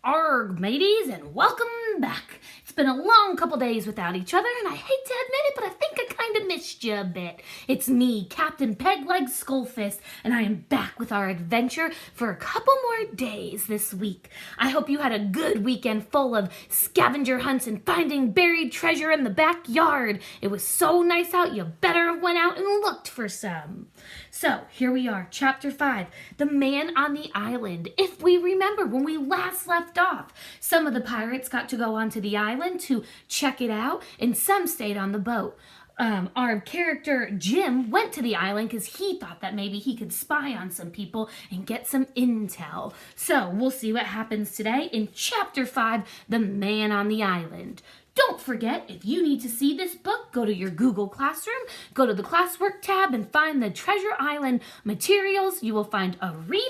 Arg, mateys, and welcome back. It's been a long couple days without each other, and I hate to admit it, but I think I kind of missed you a bit. It's me, Captain Pegleg Skullfist, and I am back with our adventure for a couple more days this week. I hope you had a good weekend full of scavenger hunts and finding buried treasure in the backyard. It was so nice out, you better have went out and looked for some. So, here we are, Chapter 5, The Man on the Island. If we remember when we last left off, some of the pirates got to go onto the island to check it out, and some stayed on the boat. Our character, Jim, went to the island because he thought that maybe he could spy on some people and get some intel. So, we'll see what happens today in Chapter 5, The Man on the Island. Don't forget, if you need to see this book, go to your Google Classroom, go to the Classwork tab and find the Treasure Island materials. You will find a reader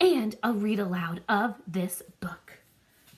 and a read aloud of this book.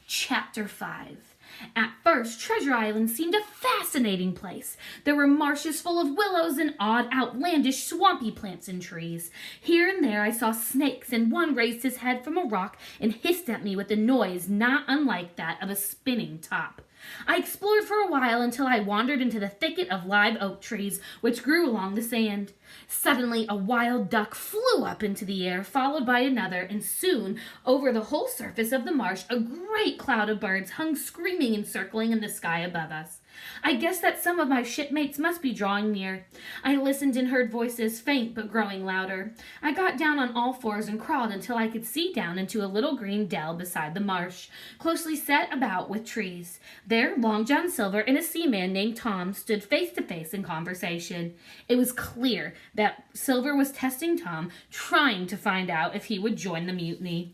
Chapter 5. At first, Treasure Island seemed a fascinating place. There were marshes full of willows and odd, outlandish, swampy plants and trees. Here and there I saw snakes, and one raised his head from a rock and hissed at me with a noise not unlike that of a spinning top. I explored for a while until I wandered into the thicket of live oak trees which grew along the sand. Suddenly a wild duck flew up into the air, followed by another, and soon over the whole surface of the marsh a great cloud of birds hung screaming and circling in the sky above us. I guessed that some of my shipmates must be drawing near. I listened and heard voices, faint but growing louder. I got down on all fours and crawled until I could see down into a little green dell beside the marsh, closely set about with trees. There, Long John Silver and a seaman named Tom stood face to face in conversation. It was clear that Silver was testing Tom, trying to find out if he would join the mutiny.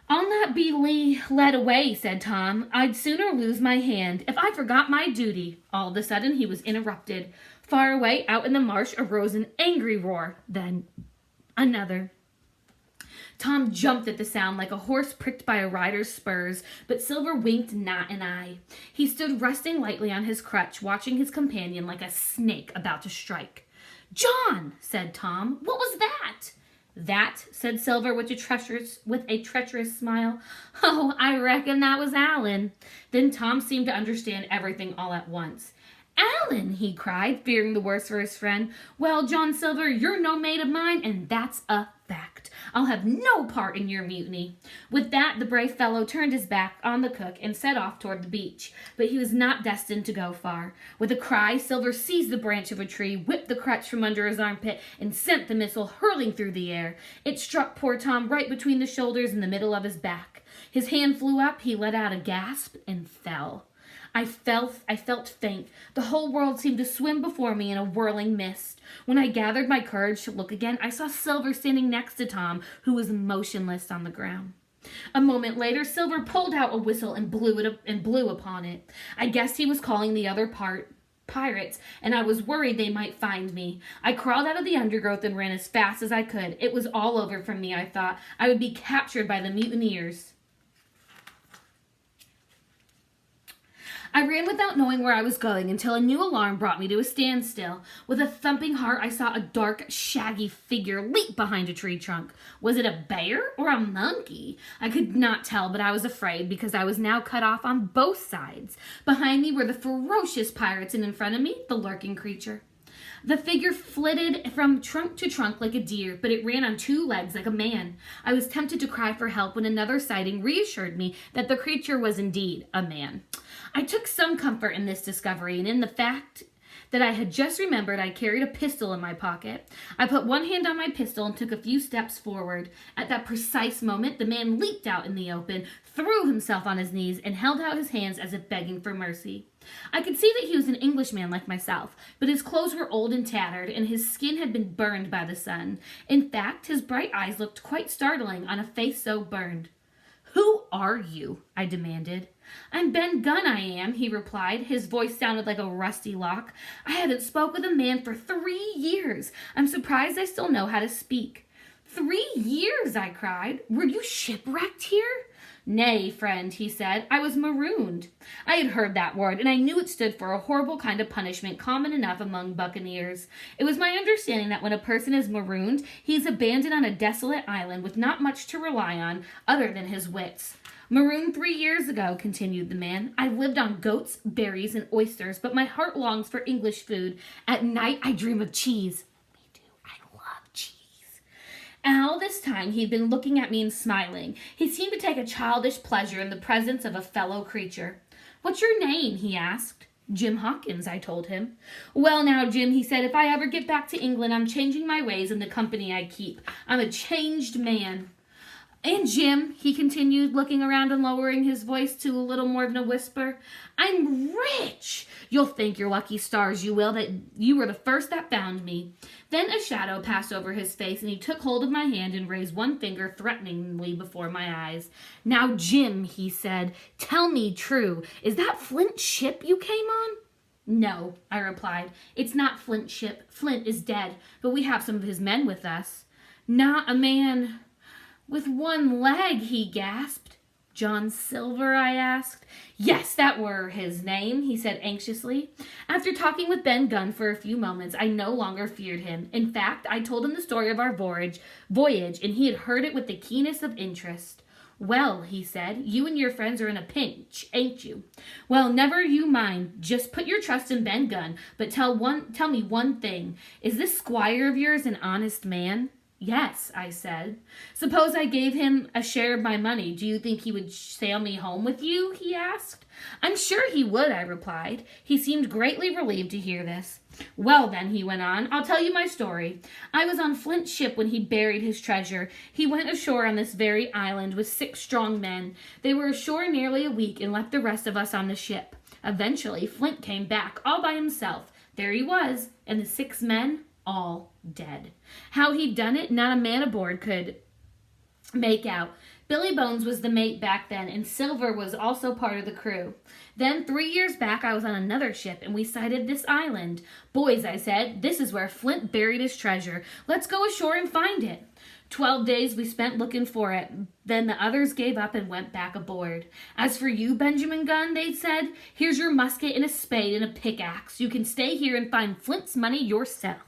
"I'll not be led away," said Tom. "I'd sooner lose my hand if I forgot my duty." All of a sudden he was interrupted. Far away out in the marsh arose an angry roar, then another. Tom jumped at the sound like a horse pricked by a rider's spurs, but Silver winked not an eye. He stood resting lightly on his crutch, watching his companion like a snake about to strike. "John," said Tom, "what was that?" "That," said Silver with a treacherous smile. "Oh, I reckon that was Alan." Then Tom seemed to understand everything all at once. "Alan!" he cried, fearing the worst for his friend. "Well, John Silver, you're no mate of mine, and that's a fact. I'll have no part in your mutiny." With that, the brave fellow turned his back on the cook and set off toward the beach. But he was not destined to go far. With a cry, Silver seized the branch of a tree, whipped the crutch from under his armpit, and sent the missile hurling through the air. It struck poor Tom right between the shoulders in the middle of his back. His hand flew up, he let out a gasp, and fell. I felt faint. The whole world seemed to swim before me in a whirling mist. When I gathered my courage to look again, I saw Silver standing next to Tom, who was motionless on the ground. A moment later, Silver pulled out a whistle and blew upon it. I guessed he was calling the other pirates, and I was worried they might find me. I crawled out of the undergrowth and ran as fast as I could. It was all over for me, I thought. I would be captured by the mutineers. I ran without knowing where I was going until a new alarm brought me to a standstill. With a thumping heart, I saw a dark, shaggy figure leap behind a tree trunk. Was it a bear or a monkey? I could not tell, but I was afraid because I was now cut off on both sides. Behind me were the ferocious pirates, and in front of me, the lurking creature. The figure flitted from trunk to trunk like a deer, but it ran on two legs like a man. I was tempted to cry for help when another sighting reassured me that the creature was indeed a man. I took some comfort in this discovery and in the fact that I had just remembered I carried a pistol in my pocket. I put one hand on my pistol and took a few steps forward. At that precise moment, the man leaped out in the open, threw himself on his knees, and held out his hands as if begging for mercy. I could see that he was an Englishman like myself, but his clothes were old and tattered, and his skin had been burned by the sun. In fact, his bright eyes looked quite startling on a face so burned. "Who are you?" I demanded. "I'm Ben Gunn, I am," he replied. His voice sounded like a rusty lock. "I haven't spoke with a man for 3 years. I'm surprised I still know how to speak." 3 years, I cried. "Were you shipwrecked here?" "Nay, friend," he said, "I was marooned." I had heard that word, and I knew it stood for a horrible kind of punishment common enough among buccaneers. It was my understanding that when a person is marooned, he is abandoned on a desolate island with not much to rely on other than his wits. Marooned 3 years ago, continued the man. I've lived on goats, berries, and oysters, but my heart longs for English food. At night, I dream of cheese. Me too. I love cheese. And all this time, he'd been looking at me and smiling. He seemed to take a childish pleasure in the presence of a fellow creature. What's your name? He asked. Jim Hawkins, I told him. Well now, Jim, he said, if I ever get back to England, I'm changing my ways in the company I keep. I'm a changed man. And Jim, he continued, looking around and lowering his voice to a little more than a whisper, I'm rich. You'll thank your lucky stars, you will, that you were the first that found me. Then a shadow passed over his face, and he took hold of my hand and raised one finger threateningly before my eyes. Now, Jim, he said, tell me true. Is that Flint's ship you came on? No, I replied. It's not Flint's ship. Flint is dead, but we have some of his men with us. Not a man with one leg, he gasped. John Silver, I asked. Yes, that were his name, he said anxiously. After talking with Ben Gunn for a few moments, I no longer feared him. In fact, I told him the story of our voyage, and he had heard it with the keenest of interest. Well, he said, you and your friends are in a pinch, ain't you? Well, never you mind. Just put your trust in Ben Gunn, but tell me one thing. Is this squire of yours an honest man? Yes, I said. Suppose I gave him a share of my money. Do you think he would sail me home with you? He asked. I'm sure he would, I replied. He seemed greatly relieved to hear this. Well, then, he went on, I'll tell you my story. I was on Flint's ship when he buried his treasure. He went ashore on this very island with 6 strong men. They were ashore nearly a week and left the rest of us on the ship. Eventually, Flint came back all by himself. There he was, and the 6 men all dead. How he'd done it, not a man aboard could make out. Billy Bones was the mate back then, and Silver was also part of the crew. Then 3 years back, I was on another ship, and we sighted this island. Boys, I said, this is where Flint buried his treasure. Let's go ashore and find it. 12 days we spent looking for it. Then the others gave up and went back aboard. As for you, Benjamin Gunn, they said, here's your musket and a spade and a pickaxe. You can stay here and find Flint's money yourself.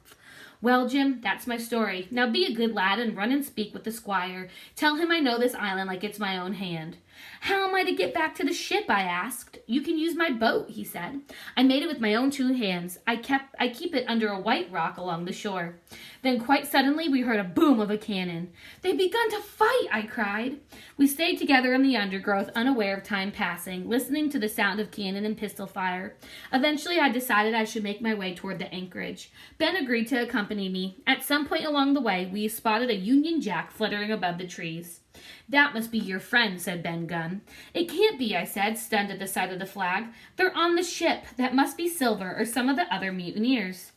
Well, Jim, that's my story. Now be a good lad and run and speak with the squire. Tell him I know this island like it's my own hand. How am I to get back to the ship? I asked. You can use my boat, he said. I made it with my own 2 hands. I keep it under a white rock along the shore. Then quite suddenly we heard a boom of a cannon. They've begun to fight, I cried. We stayed together in the undergrowth, unaware of time passing, listening to the sound of cannon and pistol fire. Eventually I decided I should make my way toward the anchorage. Ben agreed to accompany me. At some point along the way, we spotted a Union Jack fluttering above the trees. That must be your friend, said Ben Gunn. It can't be, I said, stunned at the sight of the flag. They're on the ship. That must be Silver or some of the other mutineers.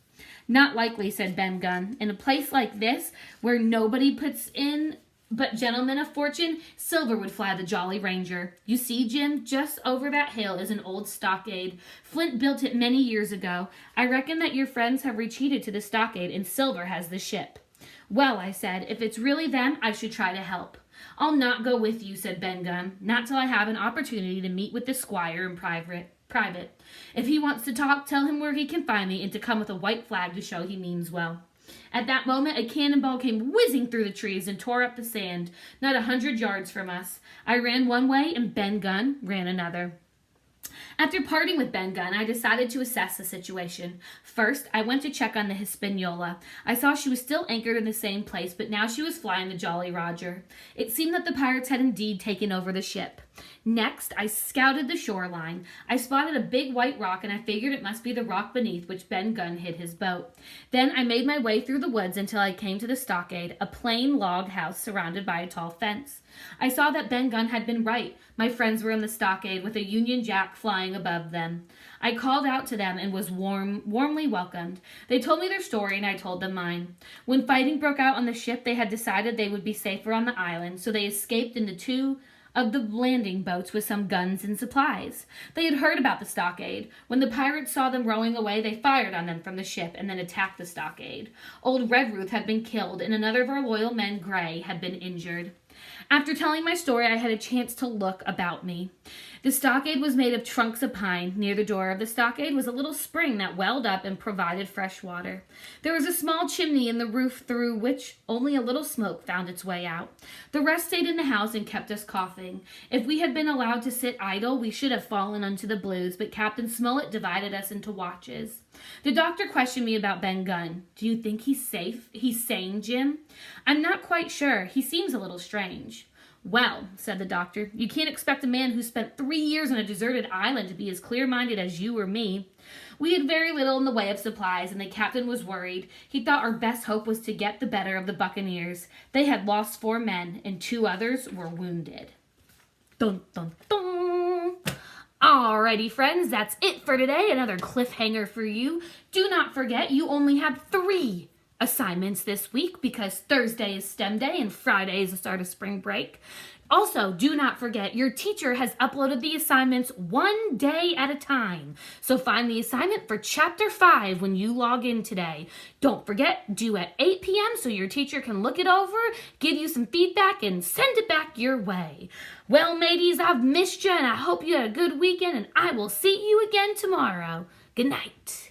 Not likely, said Ben Gunn. In a place like this, where nobody puts in but gentlemen of fortune, Silver would fly the Jolly Ranger. You see, Jim, just over that hill is an old stockade. Flint built it many years ago. I reckon that your friends have retreated to the stockade and Silver has the ship. Well, I said, if it's really them, I should try to help. I'll not go with you, said Ben Gunn, not till I have an opportunity to meet with the squire in private. If he wants to talk, tell him where he can find me and to come with a white flag to show he means well. At that moment, a cannonball came whizzing through the trees and tore up the sand, not 100 yards from us. I ran one way and Ben Gunn ran another. After parting with Ben Gunn, I decided to assess the situation. First, I went to check on the Hispaniola. I saw she was still anchored in the same place, but now she was flying the Jolly Roger. It seemed that the pirates had indeed taken over the ship. Next, I scouted the shoreline. I spotted a big white rock, and I figured it must be the rock beneath which Ben Gunn hid his boat. Then I made my way through the woods until I came to the stockade, a plain log house surrounded by a tall fence. I saw that Ben Gunn had been right. My friends were in the stockade with a Union Jack flying above them. I called out to them and was warmly welcomed. They told me their story and I told them mine. When fighting broke out on the ship, they had decided they would be safer on the island, so they escaped into 2 of the landing boats with some guns and supplies. They had heard about the stockade. When the pirates saw them rowing away, they fired on them from the ship and then attacked the stockade. Old Redruth had been killed and another of our loyal men, Gray, had been injured. After telling my story, I had a chance to look about me. The stockade was made of trunks of pine. Near the door of the stockade was a little spring that welled up and provided fresh water. There was a small chimney in the roof through which only a little smoke found its way out. The rest stayed in the house and kept us coughing. If we had been allowed to sit idle, we should have fallen onto the blues, but Captain Smollett divided us into watches. The doctor questioned me about Ben Gunn. Do you think he's safe? He's sane, Jim? I'm not quite sure. He seems a little strange. Well, said the doctor, you can't expect a man who spent 3 years on a deserted island to be as clear-minded as you or me. We had very little in the way of supplies, and the captain was worried. He thought our best hope was to get the better of the buccaneers. They had lost 4 men, and 2 others were wounded. Dun, dun, dun. Alrighty, friends, that's it for today. Another cliffhanger for you. Do not forget, you only have 3 assignments this week because Thursday is STEM Day and Friday is the start of spring break. Also, do not forget, your teacher has uploaded the assignments 1 day at a time. So find the assignment for Chapter 5 when you log in today. Don't forget, due at 8 p.m. so your teacher can look it over, give you some feedback, and send it back your way. Well, mateys, I've missed you, and I hope you had a good weekend, and I will see you again tomorrow. Good night.